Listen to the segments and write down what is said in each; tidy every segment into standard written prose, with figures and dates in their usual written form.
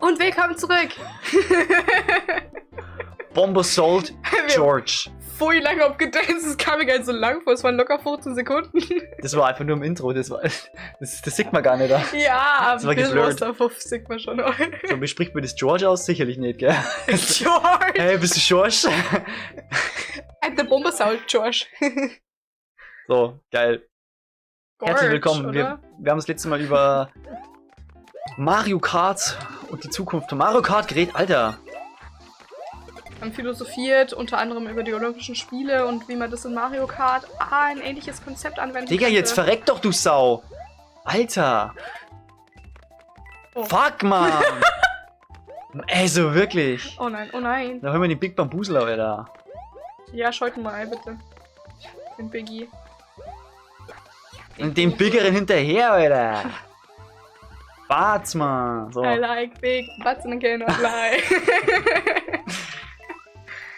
Und willkommen zurück! Bombersault George. Voll lange abgedanced, es kam mir gar nicht so lang vor, es waren locker 15 Sekunden. Das war einfach nur im Intro, das sieht man gar nicht da. Ja, das war ein bisschen was geblurrt. davon sieht man schon. So, wie spricht man das George aus? Sicherlich nicht, gell? George! Hey, bist du George? I'm the Bombersault George. So, geil. Herzlich willkommen. Oder? Wir haben das letzte Mal über Mario Kart und die Zukunft von Mario Kart geredet. Alter! Wir haben philosophiert, unter anderem über die Olympischen Spiele und wie man das in Mario Kart ein ähnliches Konzept anwenden Digga, könnte. jetzt verreck doch, du Sau! Alter! Oh. Fuck, man! Ey, so wirklich! Oh nein, oh nein. Da hören wir den Big Bambusel, Alter. Ja, schalten mal ein, bitte. Den Biggie. Und den Biggeren hinterher, Alter! Wart's mal! So. I like big butts and I cannot lie.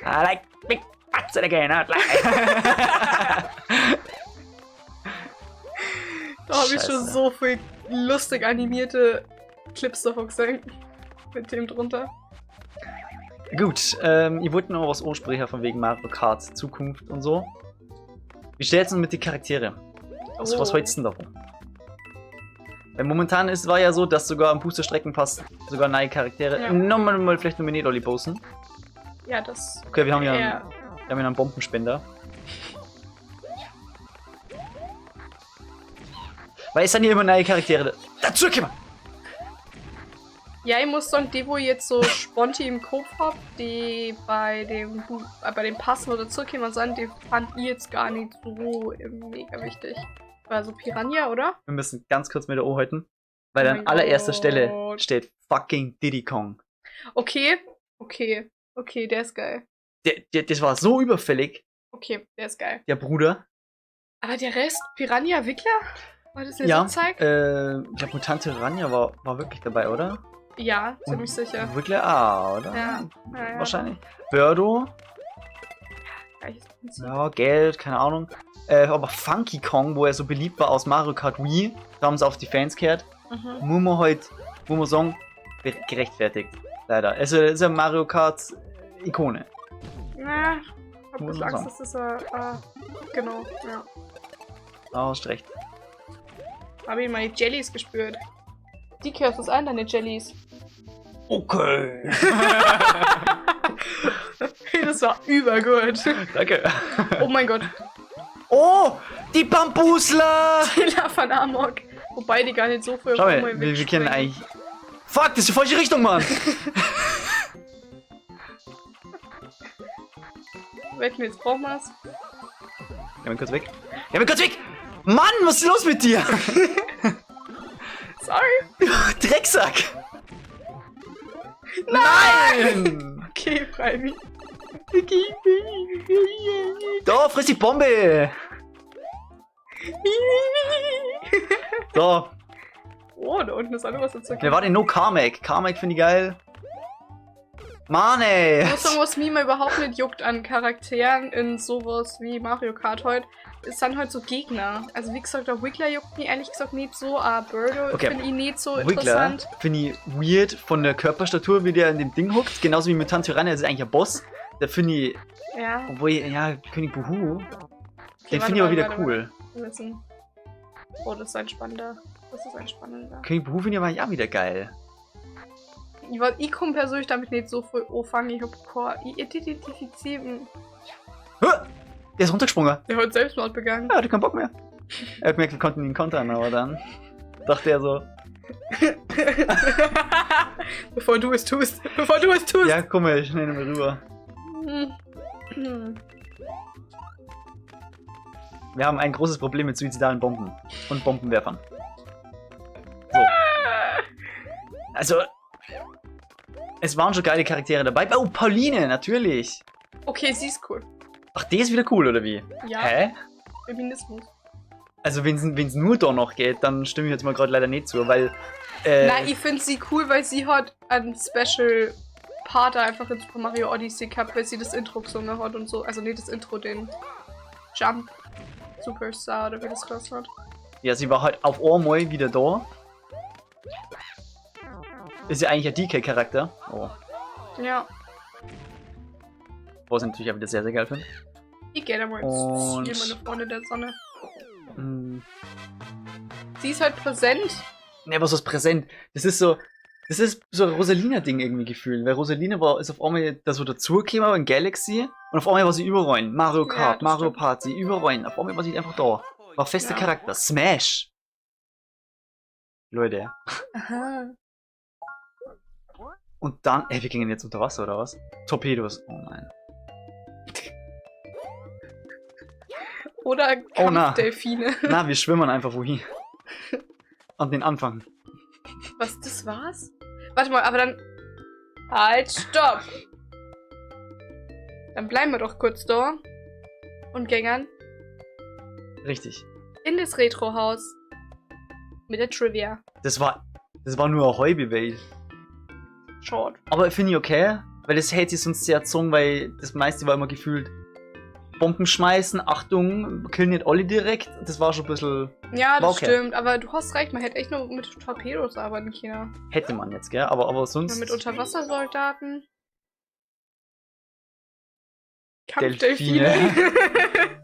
I like big butts and I cannot lie. Da habe ich schon Scheiße. so viel lustig animierte Clips davon gesehen. Mit dem drunter. Gut, ihr wollt noch was ansprechen von wegen Mario Kart Zukunft und so. Wie stellt denn mit den Charaktere? Was hältst du denn davon? Weil momentan war ja so, dass sogar am Booster Streckenpass sogar neue Charaktere Ja. nochmal vielleicht nur Mini-Lolli posten. Ja, das. Okay, wir haben ja Ja. einen Bombenspender. Weil es sind ja immer neue Charaktere dazu kommen. Ja, ich muss sagen, die, wo ich jetzt so spontan im Kopf hab, die bei dem Passen oder zurückkommen sind, die fand ich jetzt gar nicht so mega wichtig. Also Piranha, oder? Wir müssen ganz kurz mit der O halten. Weil Oh an mein allererster Gott. Stelle steht fucking Diddy Kong. Okay, der ist geil. Das war so überfällig, Okay, der ist geil. der Bruder. Aber der Rest, Piranha, Wickler? War das nicht Ja, so zeigt? ich glaube Mutante Ranja war wirklich dabei, oder? Ja, ziemlich sicher. Wirklich oder? Ja. Wahrscheinlich. Birdo, Gleiches Prinzip. ja, Geld, keine Ahnung. Aber Funky Kong, wo er so beliebt war aus Mario Kart Wii, da haben sie auf die Fans gehört. Mhm. Muss man sagen, gerechtfertigt. Leider. Also, ist eine Mario Kart Ikone. Na, ich hab Muss bisschen man Angst, dass das genau, ja. Da hast recht. Habe ich mal die Jellies gespürt. Die gehört das ein, deine Jellies. Okay. Das war übergut. Danke. Oh mein Gott. Oh, die Bambusler! Die von Amok. Wobei die gar nicht so viel Schau mal, Rummeln wir kennen wegspringen. eigentlich... Fuck, das ist die falsche Richtung, Mann! Wetten, jetzt brauchen wir es. Geh mal kurz weg. Geh mal kurz weg! Mann, was ist los mit dir? Sorry. Drecksack! Nein! Okay, Freimi. Da, friss die Bombe! So, Oh, da unten ist alles was dazu. wer war denn No Carmack? Carmack finde ich geil. Mann, ey! Ich muss sagen, was mich mal überhaupt nicht juckt an Charakteren in sowas wie Mario Kart heute, es sind halt so Gegner. Also wie gesagt, der Wiggler juckt mich ehrlich gesagt nicht so, aber Birdo Okay. finde ich nicht so Wiggler interessant. finde ich weird von der Körperstatur, wie der in dem Ding huckt. Genauso wie mit Tyrannia, das ist eigentlich ein Boss. Der finde ich, Ja. obwohl, ja, König Buhu, Okay, den warte finde ich aber mal, wieder warte cool. mal. Wir müssen- Oh, das ist ein spannender. Das ist ein spannender. König Buhu finde ich aber auch wieder geil. Ich komme persönlich damit nicht so viel anfangen. Ich hab keine identifizieren. Hä? Der ist runtergesprungen. Der hat Selbstmord begangen. Ja, hatte keinen Bock mehr. Er hat gemerkt, wir konnten ihn kontern, aber dann dachte er so, Bevor du es tust. Bevor du es tust. ja, komm mal, schnell mal rüber. Hm. Wir haben ein großes Problem mit suizidalen Bomben und Bombenwerfern. So. Also, es waren schon geile Charaktere dabei. Oh, Pauline, natürlich. Okay, sie ist cool. Ach, die ist wieder cool, oder wie? Ja. Hä? Feminismus. Also, wenn es nur da noch geht, dann stimme ich jetzt mal gerade leider nicht zu, weil... Nein, ich finde sie cool, weil sie hat einen Special Part einfach in Super Mario Odyssey gehabt, weil sie das Intro gesungen hat und so. Also nicht das Intro, den Jump Superstar oder wie das geheißen hat. Ja, sie war halt auf einmal wieder da. Ist ja eigentlich ein DK-Charakter. Oh. Ja. Was ich natürlich auch wieder sehr, sehr geil finde. Ich gehe da mal ins Und- Ziel, meine Freunde der Sonne. Hm. Sie ist halt präsent. Ne, was ist präsent? Das ist so ein Rosalina-Ding irgendwie gefühlt. Weil Rosalina ist auf einmal da so dazugekommen in Galaxy und auf einmal war sie überall. Mario Ja, Kart, das Mario stimmt. Party, überall. Auf einmal war sie einfach da. War fester Ja. Charakter. Smash! Leute. Aha. Und dann, wir gingen jetzt unter Wasser, oder was? Torpedos. Oh nein. Oder Oh, na. Kampfdelfine. Na, wir schwimmen einfach wohin. An den Anfang. Was, das war's? Warte mal, aber dann... Halt, stopp! Dann bleiben wir doch kurz da. Und gängern Richtig. in das Retro-Haus. Mit der Trivia. Das war nur eine halbe Welt. Short. Aber finde ich okay, weil das hätte sich sonst sehr erzogen, weil das meiste war immer gefühlt Bomben schmeißen, Achtung, killen nicht alle direkt. Das war schon ein bisschen... Ja, das War okay. stimmt. Aber du hast recht, man hätte echt nur mit Torpedos arbeiten können. Hätte man jetzt, gell? Aber sonst... Oder mit Unterwassersoldaten. Delfine. Kampfdelfine.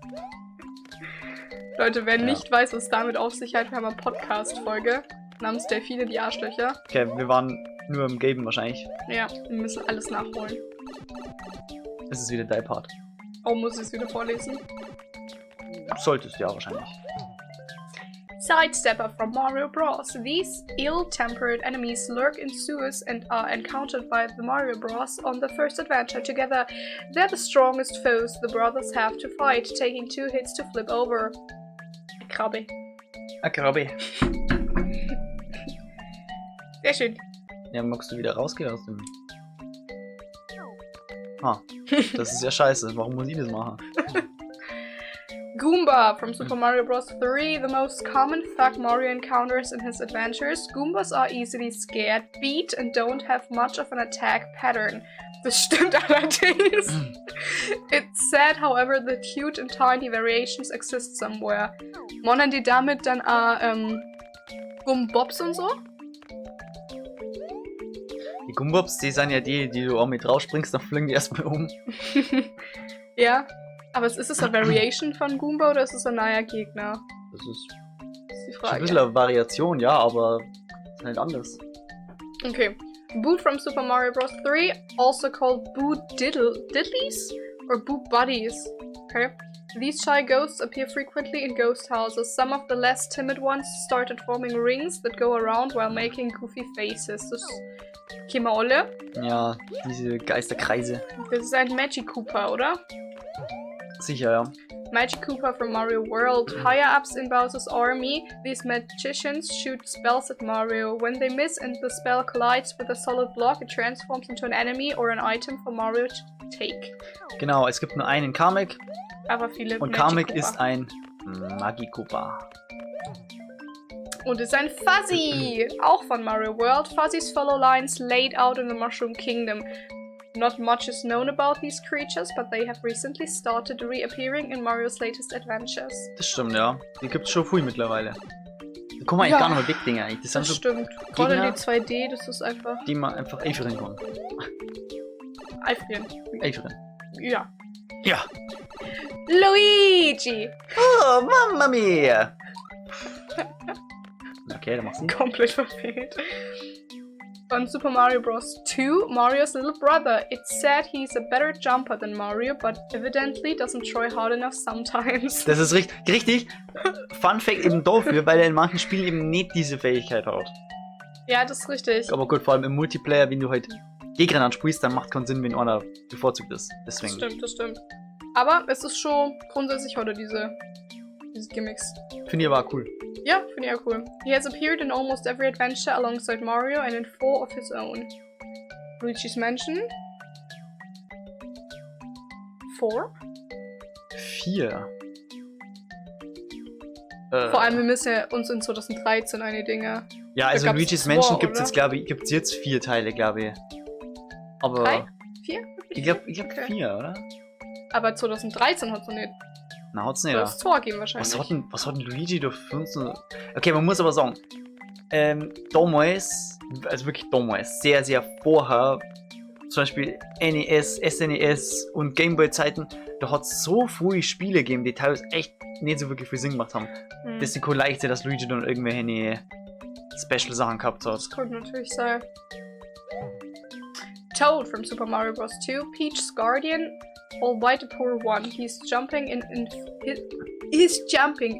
Leute, wer Ja. nicht weiß, was damit auf sich hat, wir haben eine Podcast-Folge namens Delfine, die Arschlöcher. Okay, wir waren nur im Gaben wahrscheinlich. Ja, wir müssen alles nachholen. Das ist wieder dein Part. Oh, muss ich es wieder vorlesen? Solltest du ja wahrscheinlich. Sidestepper from Mario Bros. These ill-tempered enemies lurk in sewers and are encountered by the Mario Bros. On the first adventure. Together, they're the strongest foes the brothers have to fight, taking 2 hits to flip over. Krabbe. Ah, Krabbe. Sehr schön. Ja, magst du wieder rausgehen aus dem... Ah, das ist ja scheiße. Warum muss ich das machen? Goomba from Super Mario Bros. 3, the most common thug Mario encounters in his adventures. Goombas are easily scared, beat, and don't have much of an attack pattern. Das stimmt allerdings. It's sad, however, that cute and tiny variations exist somewhere. Monnen die damit dann Goombobs und so? Die Gumbobs, die sind ja die du auch mit rausspringst, dann fliegen die erstmal um. Ja. Aber ist es eine Variation von Goomba oder ist es ein neuer Gegner? Das ist Das ist die schon ein Frage. bisschen eine Variation, ja, aber ist halt anders. Okay. Boo from Super Mario Bros. 3, also called Boo Diddlies or Boo Buddies. Okay. These shy ghosts appear frequently in ghost houses. Some of the less timid ones started forming rings that go around while making goofy faces. Das kennen wir alle. Ja, diese Geisterkreise. Das ist ein Magic Koopa, oder? Sicher, ja. Magic Koopa from Mario World. Higher ups in Bowser's army, these magicians shoot spells at Mario. When they miss and the spell collides with a solid block, it transforms into an enemy or an item for Mario to take. Genau, es gibt nur einen Kamek Aber viele und Magic Kamek Koopa. ist ein Magikoopa. Und ist ein Fuzzy! Auch von Mario World. Fuzzies follow lines laid out in the Mushroom Kingdom. Not much is known about these creatures, but they have recently started reappearing in Mario's latest adventures. Das stimmt, ja. Die gibt's schon viel mittlerweile. Da kommen eigentlich Ja. gar nicht mehr Big Dinger eigentlich. Das sind Das so, stimmt. Gerade Gegner- die 2D, das ist einfach die man einfach eifern kann. eifrig. Eifern. Ja. Ja. Luigi! Oh, Mamma Mia! Okay, dann machst du. Komplett verfehlt. Von Super Mario Bros. 2, Mario's little brother. It's said he's a better jumper than Mario, but evidently doesn't try hard enough sometimes. Das ist richtig. Fun Fact eben dafür, weil er in manchen Spielen eben nicht diese Fähigkeit hat. Ja, das ist richtig. Aber gut, vor allem im Multiplayer, wenn du halt Gegner anspielst, dann macht keinen Sinn, wenn einer bevorzugt ist. Das Deswegen stimmt, das stimmt. Aber es ist schon grundsätzlich heute diese Gimmicks. finde ich aber auch cool. Ja, finde ich auch cool. He has appeared in almost every adventure alongside Mario and in 4 of his own. Luigi's Mansion. 4? 4. Vor allem, wir müssen ja uns in 2013 eine Dinge. Ja, also gab's Luigi's 2, Mansion gibt's oder? jetzt 4 Teile, glaube ich. Aber 3? 4? ich glaube Okay. 4, oder? Aber 2013 hat es noch nicht. Na, hat's nicht. Soll Ja. es Tor geben wahrscheinlich. Was hat denn Luigi da für uns? Okay, man muss aber sagen, Damals, also wirklich damals, sehr, sehr vorher, zum Beispiel NES, SNES und Gameboy-Zeiten, da hat es so viele Spiele gegeben, die teilweise echt nicht so wirklich viel Sinn gemacht haben. Deswegen kann leicht sein, dass Luigi dann irgendwelche Special-Sachen gehabt hat. Das könnte natürlich sein. Toad from Super Mario Bros. 2, Peach's guardian, albeit a poor one. His jumping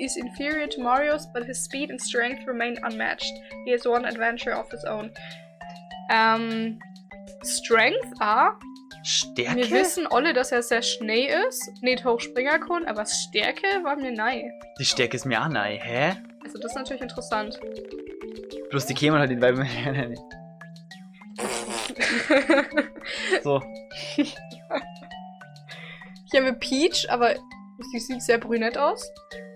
is inferior to Mario's, but his speed and strength remain unmatched. He has one adventure of his own. Strength, Stärke? Wir wissen alle, dass er sehr schnell ist, nicht hochspringen kann, aber Stärke war mir nein. Die Stärke ist mir auch neu, hä? Also das ist natürlich interessant. Bloß die kämen halt nicht, weil wir... So. Hier haben wir Peach, aber sie sieht sehr brünett aus.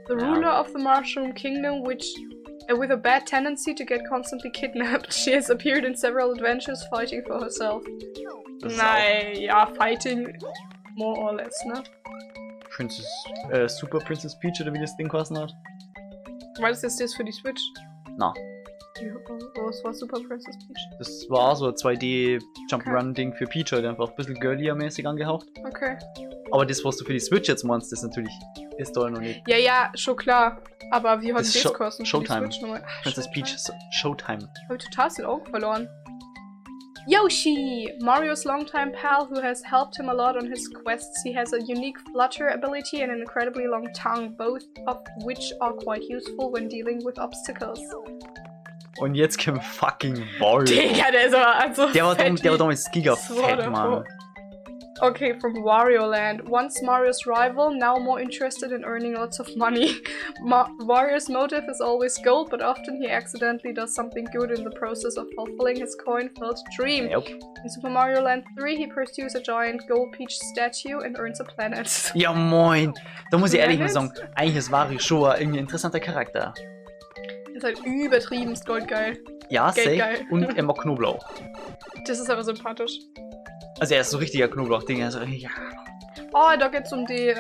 The ruler of the Mushroom Kingdom, with a bad tendency to get constantly kidnapped. She has appeared in several adventures fighting for herself. Ja, fighting more or less, ne? Super Princess Peach oder wie das Ding geheißen hat? War das jetzt das für die Switch? Na. Was war Super Princess Peach? Das war so ein 2D Jump'n'Run-Ding für Peach, halt einfach ein bisschen girlier-mäßig angehaucht. Okay. Aber das, was du für die Switch jetzt meinst, das natürlich ist da noch nicht. Ja, schon klar. Aber wie hat Das das ist gekostet? Showtime. Ach, Princess Peach Showtime. Hab ich total den Augen verloren. Yoshi! Mario's longtime pal who has helped him a lot on his quests. He has a unique flutter ability and an incredibly long tongue, both of which are quite useful when dealing with obstacles. Und jetzt kommt fucking Wario. Digga, der ist aber also Der war damals gigafett, Wonderful. Mann. Okay, from Wario Land. Once Mario's rival, now more interested in earning lots of money. Wario's motive is always gold, but often he accidentally does something good in the process of fulfilling his coin-filled dream. Yep. In Super Mario Land 3, he pursues a giant gold peach statue and earns a planet. Ja moin. Da muss ich ehrlich mal sagen, eigentlich ist Wario schon ein irgendwie interessanter Charakter. Ist halt übertriebenst goldgeil. Ja, safe. Geil. Und er mag Knoblauch. Das ist aber sympathisch. Also er ist so richtiger Knoblauch-Ding. Also, ja. Oh, da geht's um die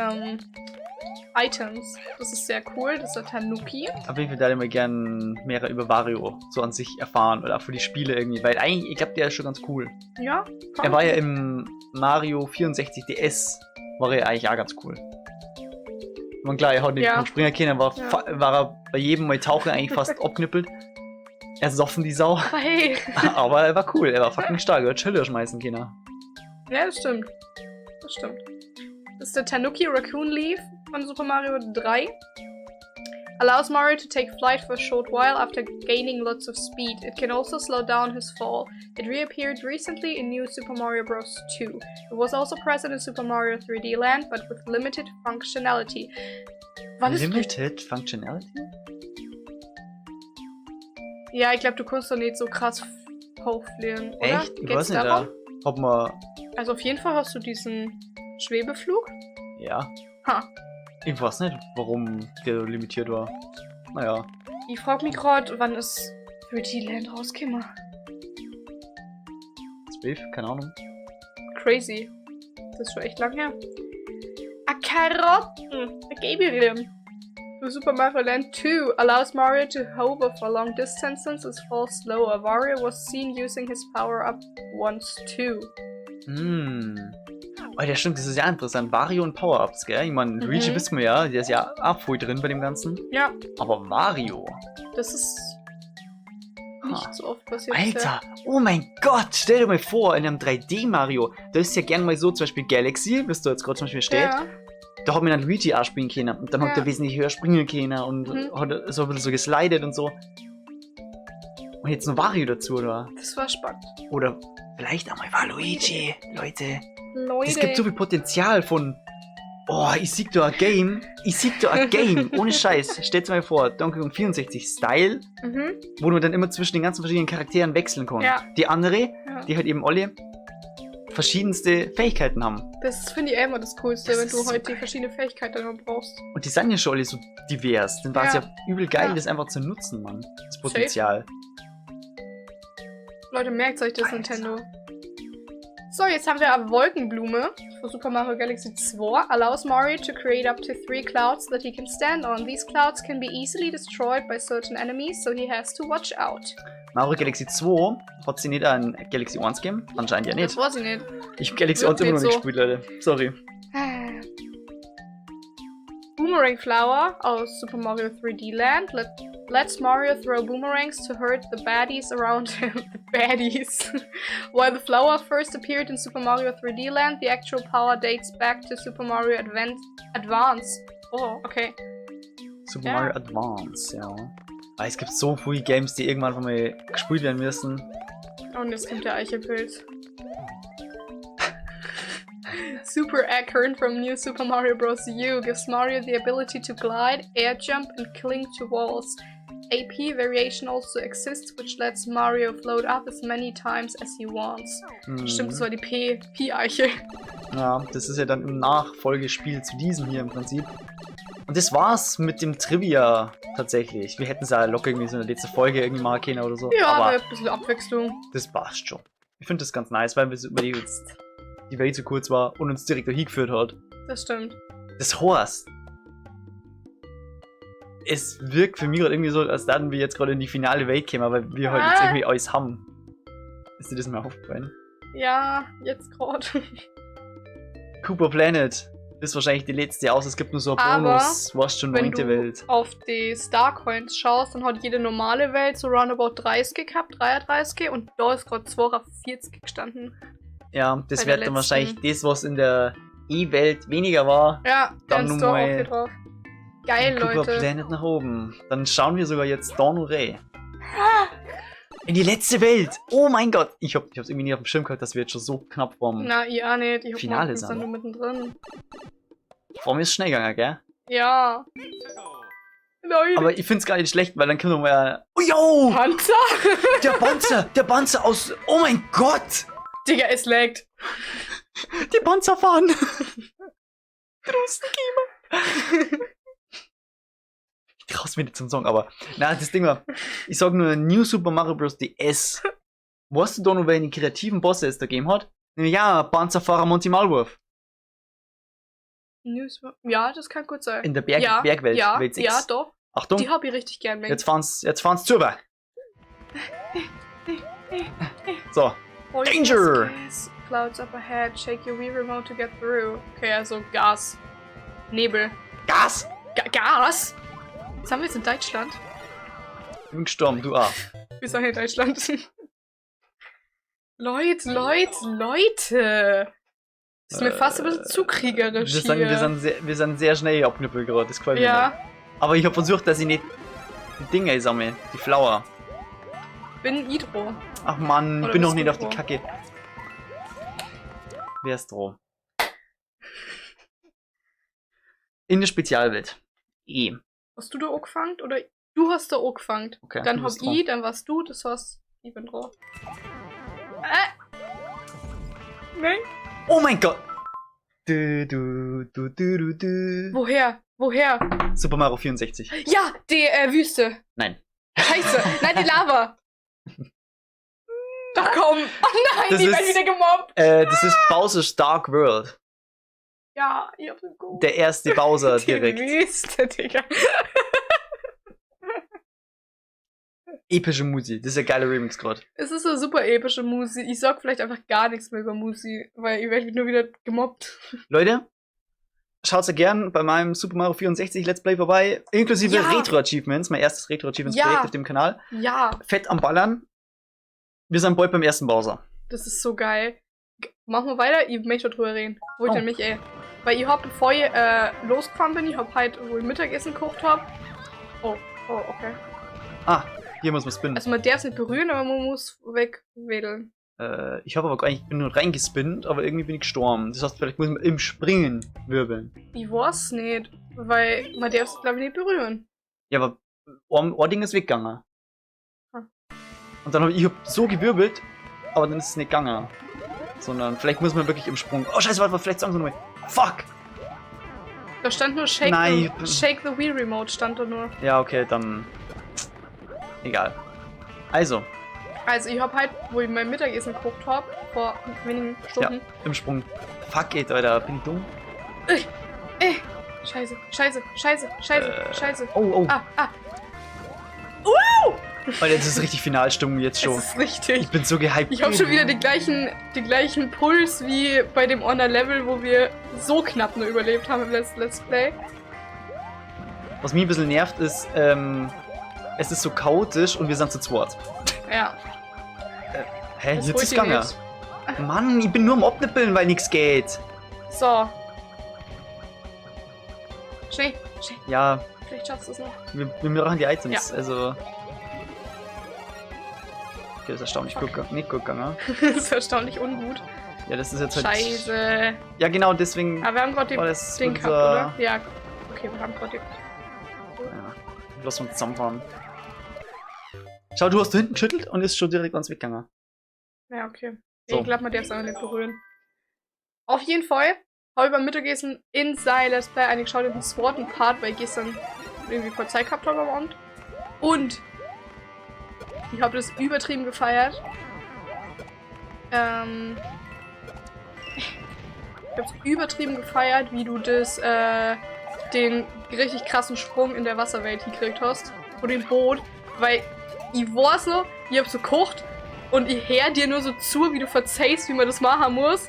Items. Das ist sehr cool. Das ist der Tanuki. Aber ich würde da immer gern mehr über Wario so an sich erfahren oder auch für die Spiele irgendwie. Weil eigentlich, ich glaube, der ist schon ganz cool. Ja. Er war ja im Mario 64 DS, war er eigentlich auch ganz cool. Man klar, er hat nicht vom Springer können, war er bei jedem Mal tauchen eigentlich fast abknüppelt. Ersoffen die Sau. Hey. Aber er war cool, er war fucking stark, er hat Schilder schmeißen können. Ja, das stimmt. Das stimmt. Das ist der Tanuki Raccoon Leaf von Super Mario 3. Allows Mario to take flight for a short while after gaining lots of speed. It can also slow down his fall. It reappeared recently in New Super Mario Bros. 2. It was also present in Super Mario 3D Land, but with limited functionality. Limited Functionality? Ja, ich glaube, du kannst doch nicht so krass hochfliegen, oder? Echt? Ich weiß nicht, da hat man... Also auf jeden Fall hast du diesen Schwebeflug. Ja. Ha. Ich weiß nicht, warum der limitiert war. Naja. Ich frag mich gerade, wann ist 3D Land rausgekommen? 12? Keine Ahnung. Crazy. Das ist schon echt lang her. Karotten! Gabriel! Super Mario Land 2 allows Mario to hover for long distances and fall slower. Wario was seen using his power-up once too. Oh, ja stimmt, das ist ja interessant. Wario und Power-Ups, gell? Ich meine, Luigi wissen wir ja, der ist ja auch voll drin bei dem Ganzen. Ja. Aber Wario... Das ist nicht so oft passiert. Alter, oh mein Gott, stell dir mal vor, in einem 3D-Mario, da ist ja gern mal so, zum Beispiel Galaxy, wie du jetzt gerade zum Beispiel steht. Ja. Da hat man dann Luigi auch spielen können und dann hat er wesentlich höher springen können und hat so ein bisschen so geslidet und so. Und jetzt noch Wario dazu, oder? Das war spannend. Oder vielleicht einmal war Luigi, Leute. Es gibt so viel Potenzial von, oh, ich sieg da ein Game, ohne Scheiß. Stellt dir mal vor, Donkey Kong 64 Style, wo man dann immer zwischen den ganzen verschiedenen Charakteren wechseln kann. Ja. Die andere, die halt eben alle verschiedenste Fähigkeiten haben. Das finde ich immer das Coolste, wenn du heute die verschiedenen Fähigkeiten brauchst. Und die sind ja schon alle so divers. Dann war es ja übel geil, das einfach zu nutzen, Mann. Das Potenzial. Leute, merkt euch das, Nintendo. So, jetzt haben wir eine Wolkenblume für Super Mario Galaxy 2. Allows Mario to create up to 3 clouds that he can stand on. These clouds can be easily destroyed by certain enemies, so he has to watch out. Mario Galaxy 2 hat sie nicht an Galaxy 1 gegeben? Anscheinend ja nicht. Das weiß ich nicht. Ich habe Galaxy 1 immer noch nicht gespielt, Leute. Sorry. Boomerang Flower aus Super Mario 3D Land lets Mario throw boomerangs to hurt the baddies around him. The baddies. While the flower first appeared in Super Mario 3D Land, the actual power dates back to Super Mario Advance. Oh, okay. Super Mario Advance, ja. Ah, es gibt so viele Games, die irgendwann von mir gespielt werden müssen. Und jetzt kommt der Eichelpilz. Super Acorn from New Super Mario Bros. U gives Mario the ability to glide, air jump, and cling to walls. AP variation also exists, which lets Mario float up as many times as he wants. Stimmt, das war die P-Eiche. Ja, das ist ja dann im Nachfolgespiel zu diesem hier im Prinzip. Und das war's mit dem Trivia tatsächlich. Wir hätten es ja locker irgendwie so in der letzten Folge irgendwie mal kennen oder so. Ja, aber ein bisschen Abwechslung. das passt schon. Ich finde das ganz nice, weil wir so über die Welt so kurz war und uns direkt dahin geführt hat. Das stimmt. Das heißt, es wirkt für mich gerade irgendwie so, als würden wir jetzt gerade in die finale Welt kommen, weil wir halt jetzt irgendwie alles haben. Ist dir das mal aufgefallen? Ja, jetzt gerade. Cooper Planet ist wahrscheinlich die letzte aus. Es gibt nur so ein Aber Bonus, was schon Wenn 9. du Welt. auf die Starcoins schaust, dann hat jede normale Welt so roundabout 30 gehabt, 33, und da ist gerade 42 gestanden. Ja, das bei wird der dann letzten. wahrscheinlich das, was in der E-Welt weniger war. Ja, Dann dann ist nun da auch mal hier drauf. Geil, Cooper Leute. Planet nach oben. Dann schauen wir sogar jetzt Dawn Ray. In die letzte Welt! Oh mein Gott! Ich hab's irgendwie nie auf dem Schirm gehabt, dass wir jetzt schon so knapp vom Na, ja, nicht. Ich hab Finale dann nur mittendrin. Vor mir ist schnell gegangen, gell? Ja. Leute. Aber ich find's gar nicht schlecht, weil dann können wir mal. Oh yo! Panzer! Der Panzer aus. Oh mein Gott! Digga, es laggt. Die Panzer fahren! Draußen Ich trau's mir nicht zum Song, aber. Na, das Ding war. Ich sag nur New Super Mario Bros. DS. Weißt du da noch, welche kreativen Bosse es da gegeben hat? Nämlich ja, Panzerfahrer Monty Malwurf. Ja, das kann gut sein. In der ja, Bergwelt. ja, Welt 6. ja, doch. Achtung! Die hab ich richtig gern. Jetzt fahren's drüber. So. Danger! Gas. Clouds up ahead. Shake your Wii Remote to get through. Okay, also Gas. Nebel. Gas! Gas? Was haben wir jetzt in Deutschland? Ich bin gestorben, du auch. Wir sind in Deutschland. Leute! Das ist mir fast ein bisschen zu kriegerisch Wir sind sehr schnell abknüppelt gerade, das gefällt mir Ja, nicht. Aber ich habe versucht, dass ich nicht die Dinge sammle, die Flower. bin Idro. Ach Mann, ich Oder bin noch bist nicht du auf die dran? Kacke. Wer ist dran? In der Spezialwelt. E. Hast du da auch gefangen? Oder du hast da auch gefangen? Okay, Dann du hab bist dran. ich, dann warst du, das heißt, ich bin dran. Nein. Oh mein Gott! Du. Woher? Super Mario 64. Ja, die Wüste. Nein. Scheiße. Nein, die Lava. Ach komm. Oh nein, Das die ist- werden wieder gemobbt. Das ist Bowser's Dark World. Ja, ich hab den gut. Der erste Bowser Die direkt. Wüste, Digga. Epische Musik. Das ist ein geiler Remix gerade. Es ist eine super epische Musik. Ich sag vielleicht einfach gar nichts mehr über Musik, weil ihr werdet nur wieder gemobbt. Leute, schaut sehr gern bei meinem Super Mario 64 Let's Play vorbei. Inklusive Ja. Retro-Achievements. Mein erstes Retro-Achievements-Projekt Ja. auf dem Kanal. Ja, Fett am Ballern. Wir sind bald beim ersten Bowser. das ist so geil. Machen wir weiter, ich möchte drüber reden. Wo ich Oh. nämlich Weil ich hab, bevor ich losgefahren bin, ich hab halt, wo ich Mittagessen gekocht hab. Oh, okay. Ah, hier muss man spinnen. Also man darf es nicht berühren, aber man muss wegwedeln. Ich habe aber gar nicht, ich bin nur reingespinnt, aber irgendwie bin ich gestorben. Das heißt, vielleicht muss man im Springen wirbeln. Ich weiß nicht, weil man darf es, glaube ich, nicht berühren. Ja, aber ein Ding ist weggegangen. Hm. Und dann habe ich hab so gewirbelt, aber dann ist es nicht gegangen. Sondern vielleicht muss man wirklich im Sprung. Oh scheiße, warte, vielleicht sagen sie nochmal. Fuck! Da stand nur Shake, Nein. Shake the Wii Remote, stand da nur. Ja, okay, dann. Egal. Also, Also ich hab halt, wo ich mein Mittagessen gekocht hab, vor wenigen Stunden. Ja, im Sprung. Fuck it, Alter. Bin ich dumm? Scheiße, scheiße, scheiße, scheiße, scheiße. Oh. Ah. Alter, das ist richtig Finalstimmung jetzt schon. Das ist richtig. Ich bin so gehypt. Ich habe schon wieder den gleichen Puls wie bei dem Honor-Level, wo wir so knapp nur überlebt haben im letzten Let's Play. Was mich ein bisschen nervt, ist, es ist so chaotisch und wir sind zu zweit. Ja. Hä, Das jetzt holt ist ihr gegangen. nicht. Mann, ich bin nur am Abnippeln, weil nichts geht. So. Schnell. Ja, Vielleicht schaffst du es noch. wir brauchen die Items, Ja. also... Okay, das ist erstaunlich nicht gut gegangen. Das ist erstaunlich ungut. Ja, das ist jetzt halt... Scheiße. Ja, genau, deswegen... Aber wir haben gerade war den das Ding unser- gehabt, oder? Ja. Okay, wir haben gerade den... Ja, lass uns zusammenfahren. Schau, du hast da hinten geschüttelt und ist schon direkt ans Weg gegangen. Ja, okay. So. Ich glaube, man darf es einfach nicht berühren. Auf jeden Fall habe ich beim Mittagessen in sein Let's Play eigentlich geschaut in den Swarten-Part, weil ich gestern irgendwie voll Zeit gehabt habe am Abend. Und ich habe das übertrieben gefeiert. Ich habe es übertrieben gefeiert, wie du das, den richtig krassen Sprung in der Wasserwelt gekriegt hast. Von dem Boot. Weil ich weiß noch, ich hab so gekocht und ich hör dir nur so zu, wie du verzeihst, wie man das machen muss.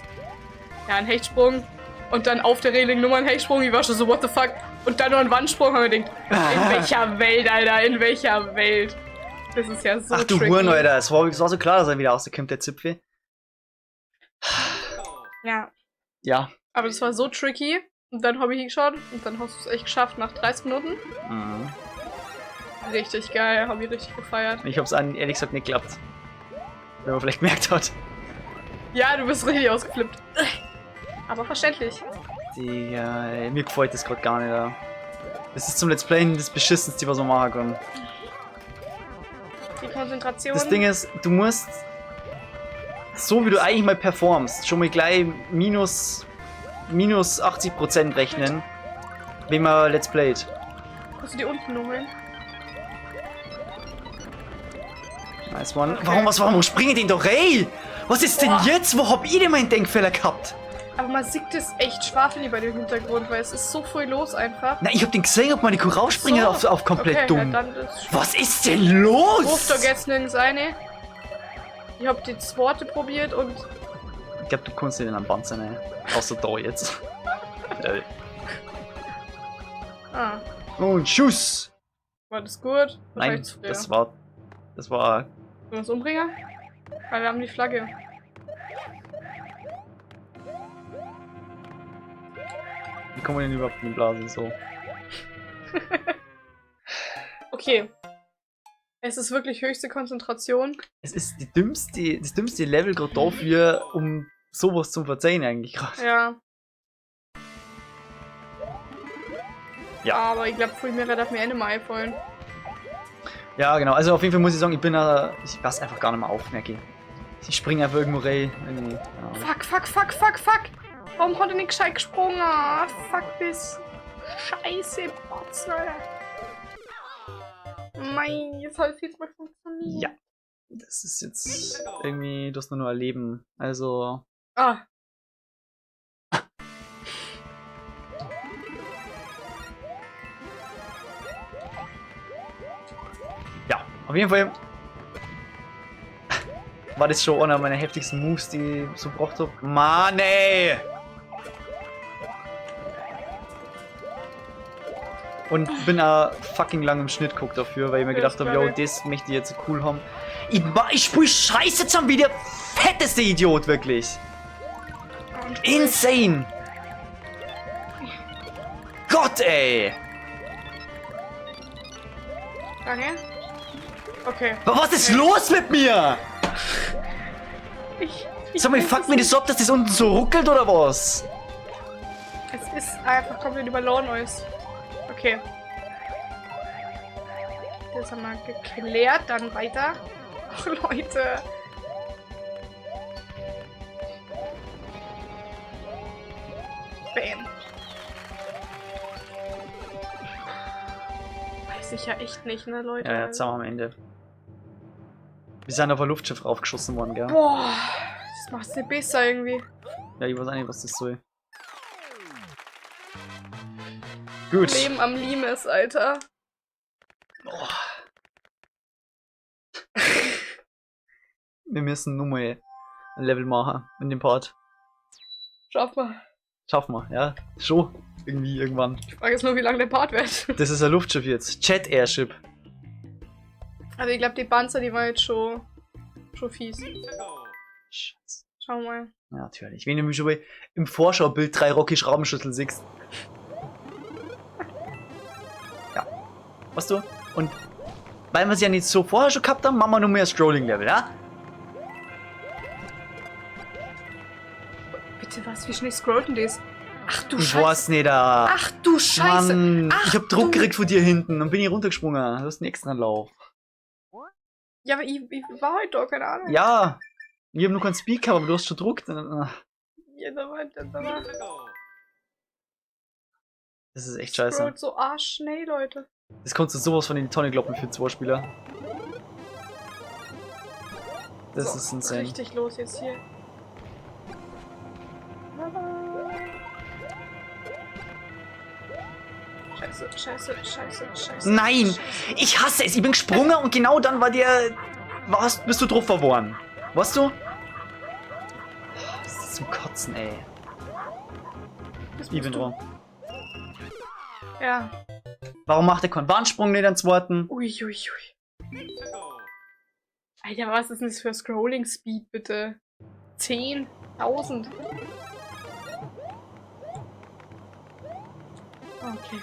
Ja, ein Hechtsprung. Und dann auf der Reling nochmal ein Hechtsprung. Ich war schon so, what the fuck. Und dann noch ein Wandsprung. Und ich gedacht, in welcher Welt, Alter? In welcher Welt? Das ist ja so Ach du tricky. Huren, Alter. Es war so klar, dass er wieder rauskommt, der Zipfel. Ja, Ja. aber das war so tricky. Und dann habe ich hingeschaut. Und dann hast du es echt geschafft nach 30 Minuten. Mhm. Richtig geil. Habe ich richtig gefeiert. Ich hab's ehrlich gesagt nicht geklappt. Wenn man vielleicht gemerkt hat. Ja, du bist richtig ausgeflippt. Aber verständlich. Digga, ey, mir gefällt das gerade gar nicht, Alter. Das ist zum Let's Playen das Beschissenste, was man machen kann. Die Konzentration. Das Ding ist, du musst, so wie du eigentlich mal performst, schon mal gleich minus 80% rechnen, wenn man Let's Playt. Musst du die unten noch holen? Nice one. Okay. Warum springen den doch, ey? Was ist denn Boah. jetzt? Wo hab ich denn meinen Denkfehler gehabt? Aber man sieht das echt schwafelig bei dem Hintergrund, weil es ist so viel los einfach. Na, ich hab den gesehen, ob meine Kuh rausspringen So. auf komplett Okay, dumm. Ja, dann ist Was ist denn los? ruft doch jetzt nirgends eine. Ich hab die zweite probiert und Ich glaub, du kannst nicht am Band sein, ey. Außer da jetzt. Und Schuss! war das gut? Nein, Wahrscheinlich zu früh. das war... Sollen wir uns umbringen? Weil wir haben die Flagge. Wie kommen wir denn überhaupt in die Blase so? Okay. Es ist wirklich höchste Konzentration. Es ist das dümmste Level gerade dafür, um sowas zu verzeihen eigentlich gerade. Ja. Ja. Aber ich glaube, viel mehr darf mir Ende mal einfallen. Ja, genau. Also auf jeden Fall muss ich sagen, ich passe einfach gar nicht mehr auf, merke ich. Ich springe einfach irgendwo rein. Irgendwie, Fuck. Warum konnte ich nicht gescheit gesprungen? Ah, fuck this. Scheiße, Botze. Mein, jetzt soll es jetzt mal funktionieren. Ja. Das ist jetzt irgendwie, du hast nur noch erleben. Also. Ah. Ja, auf jeden Fall war das schon einer meiner heftigsten Moves, die ich so gebracht habe. Mann, ey! Und bin auch fucking lang im Schnitt geguckt dafür, weil ich mir Ja, gedacht das habe, glaub yo, das möchte ich jetzt cool haben. Ich spiel Scheiße zusammen wie der fetteste Idiot, wirklich. Insane! Gott, ey! Danke. Okay. Was ist los mit mir? Ich Sag mal, weiß fuck es mir nicht. das ab, dass das unten so ruckelt oder was? Es ist einfach komplett überladen alles. Okay. Das haben wir geklärt, dann weiter. Ach, Leute. Bam. Weiß ich ja echt nicht, ne, Leute. Ja, jetzt sind wir am Ende. Wir sind auf ein Luftschiff raufgeschossen worden, gell? Boah, das macht's nicht besser irgendwie. Ja, ich weiß auch nicht, was das soll. Gut. Leben am Limes, Alter. Oh. Wir müssen nur mal ein Level machen in dem Part. Schaff mal. Schaffen wir, ja. Schon. Irgendwie, irgendwann. Ich frage jetzt nur, wie lange der Part wird. Das ist ein Luftschiff jetzt. Jet Airship. Also ich glaube, die Panzer, die waren jetzt schon fies. Scheiße. Schau mal. Ja, natürlich. Wenn du mich schon mal im Vorschaubild 3 Rocky Schraubenschüssel siehst. Ja. Was du? Und weil wir es ja nicht so vorher schon gehabt haben, machen wir nur mehr Scrolling-Level, ja? Bitte was? Wie schnell scrollt denn das? Ach du Ich Scheiße. weiß nicht, da. Ach du Scheiße. Mann, Ach, ich hab Druck du- gekriegt von dir hinten und bin hier runtergesprungen. Du hast einen extra Lauf. Ja, aber ich war halt da, keine Ahnung. Ja. Ich hab nur keinen Speed gehabt, aber du hast schon gedruckt. Ja, da war. Das ist echt scheiße. Scrollt so arschschnell, Leute. Das konntest du sowas von in die Tonne kloppen für 2 Spieler. Das So, ist insane. richtig los jetzt hier. Scheiße, scheiße, scheiße, scheiße. Nein! Scheiße. Ich hasse es! Ich bin gesprungen und genau dann war der. Bist du drauf verworren. Weißt du? Das ist zum Kotzen, ey. Das Ich musst bin du- dran. Ja. Warum macht der keinen Wandsprung nicht ans Zweiten? Uiuiui. Alter, was ist denn das für Scrolling Speed, bitte? 10.000. Okay.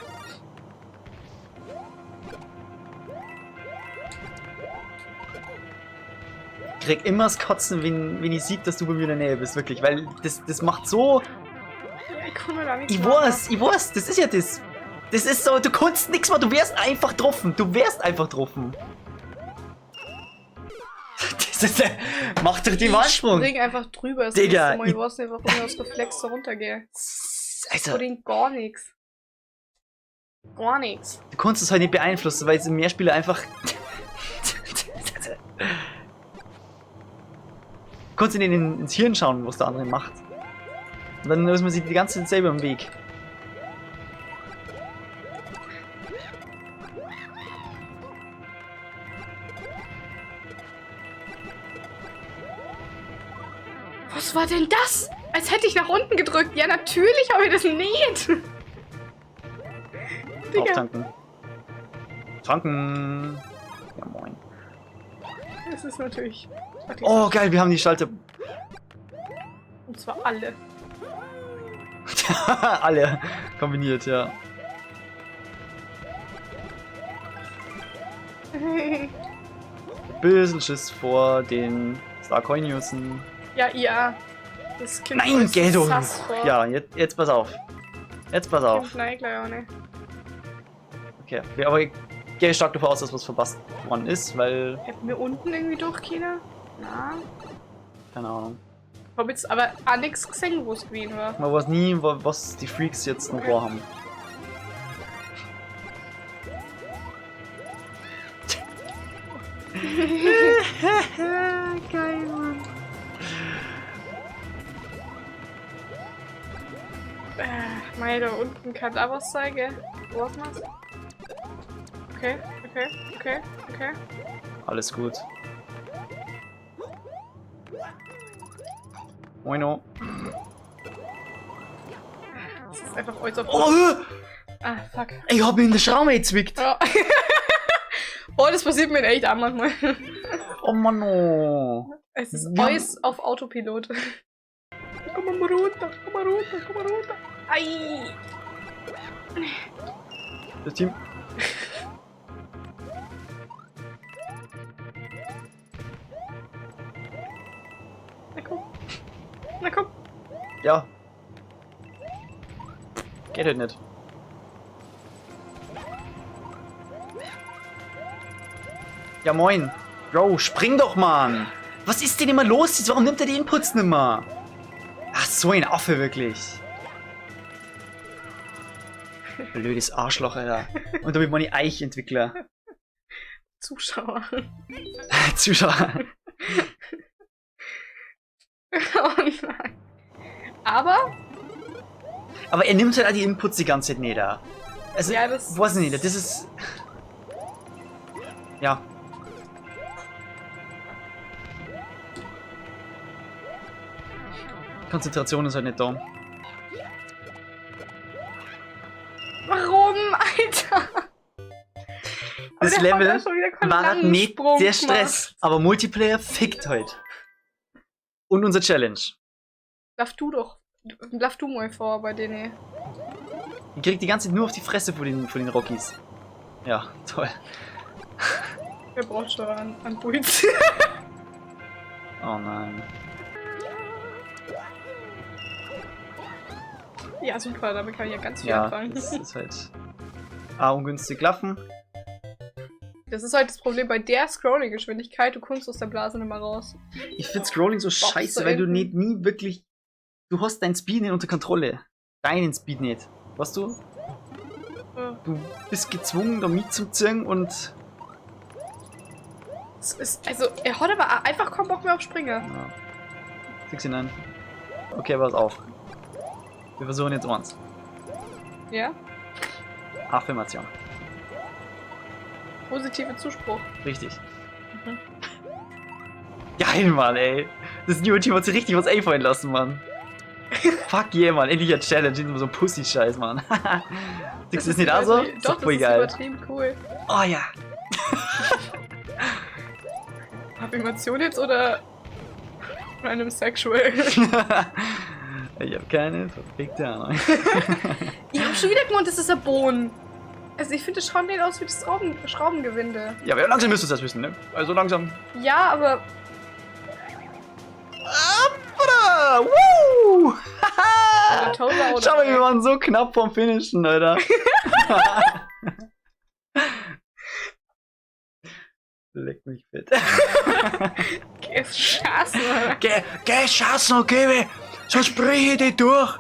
Ich krieg immer das Kotzen, wenn ich sehe, dass du bei mir in der Nähe bist, wirklich. Weil das macht so. Ja, ich komme da nichts Ich machen. weiß, das ist ja das. Das ist so, du kannst nichts mehr, du wärst einfach getroffen. Du wärst einfach getroffen. Das ist, mach doch den Wandsprung. Ich spring einfach drüber. Das Digga, nächste Mal, ich weiß nicht, warum ich aus Reflex so runtergehe. Also, Vor denen gar nichts. Gar nichts. du kannst es halt nicht beeinflussen, weil es im Mehrspieler einfach. Du kannst in ins Hirn schauen, was der andere macht. Und dann ist man sich die ganze Zeit selber im Weg. Was war denn das? Als hätte ich nach unten gedrückt. Ja, natürlich habe ich das nicht. Digga. Auftanken. Tanken. Ja, moin. Das ist natürlich. Oh, geil, wir haben die Schalter. Und zwar alle. Alle kombiniert, ja. Bisschen Schiss vor den Starcoiniusen. Ja, ja. Das Kind Nein, ist geh doch! sass vor. Ja, jetzt pass auf. Jetzt pass auf. Kind, nein, gleich auch nicht. Okay, aber ich gehe stark davon aus, dass was verpasst worden ist, weil. Hätten wir unten irgendwie durch, China? Na. Keine Ahnung. Ich hab jetzt aber auch nichts gesehen, wo es gewesen war. Man weiß nie, was die Freaks jetzt noch Okay. vorhaben. Geil, Mann. Meine, da unten kann da was sein, gell? Wo was machst? Okay, okay, okay, okay. Alles gut. Moino. Das ist einfach alles auf. Oh, Ah, fuck. ich hab ihn in der Schraube gezwickt. Ja. Oh, das passiert mir echt auch manchmal. Oh Mann, oh. Es ist Ja. alles auf Autopilot. Komm mal runter, komm mal runter, komm mal runter. Ei! Das Team. Na komm. Na komm. Ja. Geht halt nicht. Ja moin. Bro, spring doch, Mann. Was ist denn immer los jetzt? Warum nimmt er die Inputs nimmer? Ach, so ein Affe, wirklich. Blödes Arschloch, Alter. Und damit meine Eichentwickler. Zuschauer. Zuschauer. Oh nein. Aber er nimmt halt auch die Inputs die ganze Zeit nieder. Also, ja, das weiß nicht, das ist... Ja. Konzentration ist halt nicht da. Warum, Alter? Das Aber der hat Level da schon wieder keinen war langen nicht Sprung der gemacht. Stress, aber Multiplayer fickt halt. Und unser Challenge. Lauf du mal vor bei denen. Ich krieg die ganze Zeit nur auf die Fresse von den Rockies. Ja, toll. Wer braucht schon an Buiz? Oh nein. Ja, super, damit kann ich ja ganz viel Ja, anfangen. das ist halt... ungünstig laufen. Das ist halt das Problem bei der Scrolling-Geschwindigkeit, du kommst aus der Blase nicht mehr raus. Ich finde Scrolling so scheiße, du weil du hinten? nie wirklich... Du hast dein Speed nicht unter Kontrolle. Deinen Speed nicht. Weißt du? Ja. Du bist gezwungen, da mitzuziehen und... Also, er hat aber einfach keinen Bock mehr auf Springer. Ja. 69. Okay, pass auf. Wir versuchen jetzt eins. Ja? Affirmation. Positive Zuspruch. Richtig. Mhm. Geil, Mann, ey. Das New Team hat sich richtig was einfallen lassen, Mann. Fuck yeah, Mann. Endlich eine Challenge. Nicht nur so ein Pussy-Scheiß, Mann. Siehst du das nicht auch so? Doch, Ist doch voll das geil. ist übertrieben cool. Oh ja. Affirmation jetzt oder random sexual? Ich hab keine verfickte Ahnung. Ich hab schon wieder gemeint, das ist ein Bohnen. Also ich finde, das schaut nicht aus wie das Schraubengewinde. Ja, aber langsam müsstest du das wissen, ne? Also langsam. Ja, aber Bruder! Woo! oder Toller oder Schau mal, wir waren so knapp vom Finishen, Alter. Leck mich fett. Geh schaßen, oder? Geh, schassen, okay, sonst brich ich dich durch.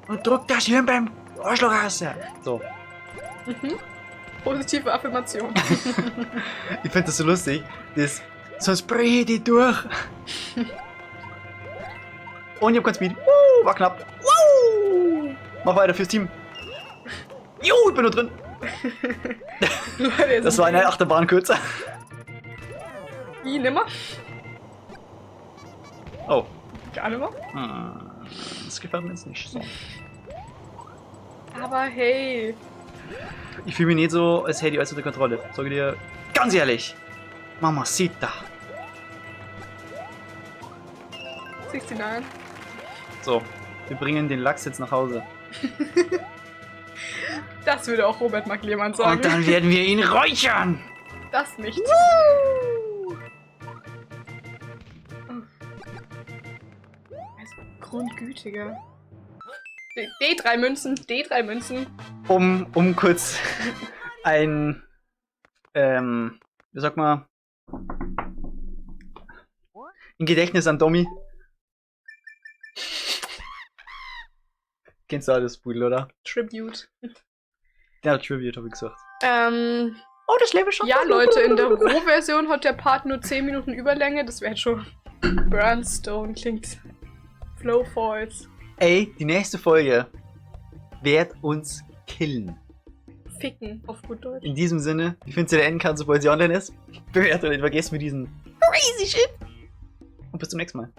Und druck das Hirn beim Arschloch raus. So. Mhm. Positive Affirmation. Ich find das so lustig. Das, sonst brich ich dich durch. Und ich hab kein Speed. War knapp. Mach weiter fürs Team. Ich bin nur drin. Leute, Das war eine Achterbahn kürzer. I nimmer. Oh. Gar nimmer. Das gefällt mir jetzt nicht so. Aber hey. Ich fühle mich nicht so, als hätte ich alles unter Kontrolle. Sag ich dir ganz ehrlich. Mamacita. 69. So, wir bringen den Lachs jetzt nach Hause. Das würde auch Robert Macklehmann sagen. Und dann werden wir ihn räuchern. Das nicht. Also, grundgütiger. D3 Münzen, D3 Münzen. Um kurz ein, wie sag mal, ein Gedächtnis an Domi. Kennst du auch das Pudel, oder? Tribute. Ja, Tribute habe ich gesagt. Oh, das Level schon. Ja, Leute, in der Roh-Version hat der Part nur 10 Minuten Überlänge. Das wäre schon. Burnstone klingt. Flow Falls. Ey, die nächste Folge wird uns killen. Ficken, auf gut Deutsch. In diesem Sinne, wie findest du der enden kann, sobald sie online ist? Bewertet und nicht vergesst mit diesen crazy shit. Und bis zum nächsten Mal.